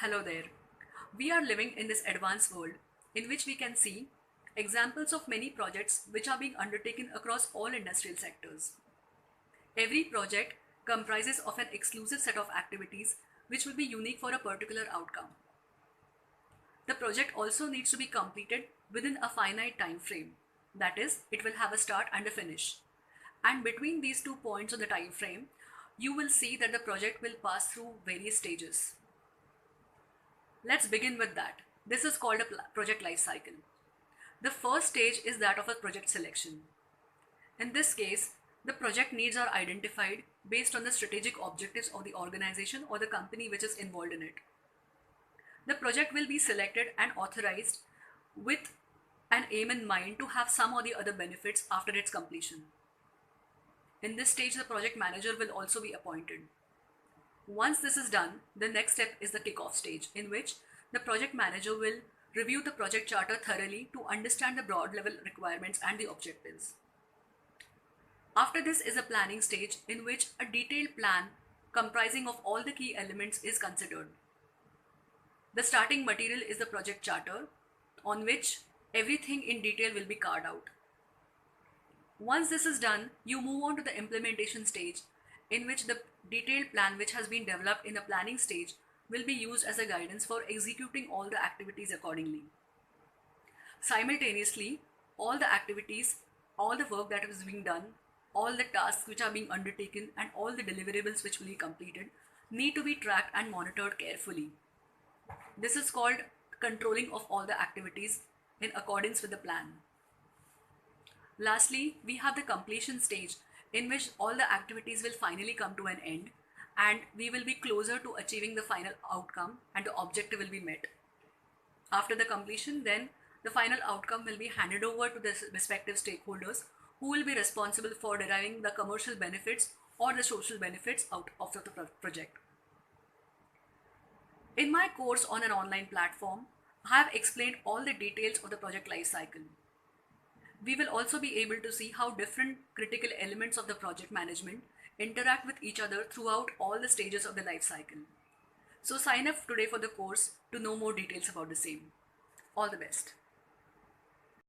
Hello there. We are living in this advanced world in which we can see examples of many projects which are being undertaken across all industrial sectors. Every project comprises of an exclusive set of activities which will be unique for a particular outcome. The project also needs to be completed within a finite time frame. That is, it will have a start and a finish. And between these 2 points on the time frame, you will see that the project will pass through various stages. Let's begin with that. This is called a project life cycle. The first stage is that of a project selection. In this case, the project needs are identified based on the strategic objectives of the organization or the company which is involved in it. The project will be selected and authorized with an aim in mind to have some or the other benefits after its completion. In this stage, the project manager will also be appointed. Once this is done, the next step is the kickoff stage, in which the project manager will review the project charter thoroughly to understand the broad level requirements and the objectives. After this is a planning stage in which a detailed plan comprising of all the key elements is considered. The starting material is the project charter, on which everything in detail will be carved out. Once this is done, you move on to the implementation stage, in which the detailed plan which has been developed in the planning stage will be used as a guidance for executing all the activities accordingly. Simultaneously, all the activities, all the work that is being done, all the tasks which are being undertaken, and all the deliverables which will be completed need to be tracked and monitored carefully. This is called controlling of all the activities in accordance with the plan. Lastly, we have the completion stage, in which all the activities will finally come to an end and we will be closer to achieving the final outcome and the objective will be met. After the completion, then the final outcome will be handed over to the respective stakeholders who will be responsible for deriving the commercial benefits or the social benefits out of the project. In my course on an online platform, I have explained all the details of the project life cycle. We will also be able to see how different critical elements of the project management interact with each other throughout all the stages of the life cycle. So sign up today for the course to know more details about the same. All the best.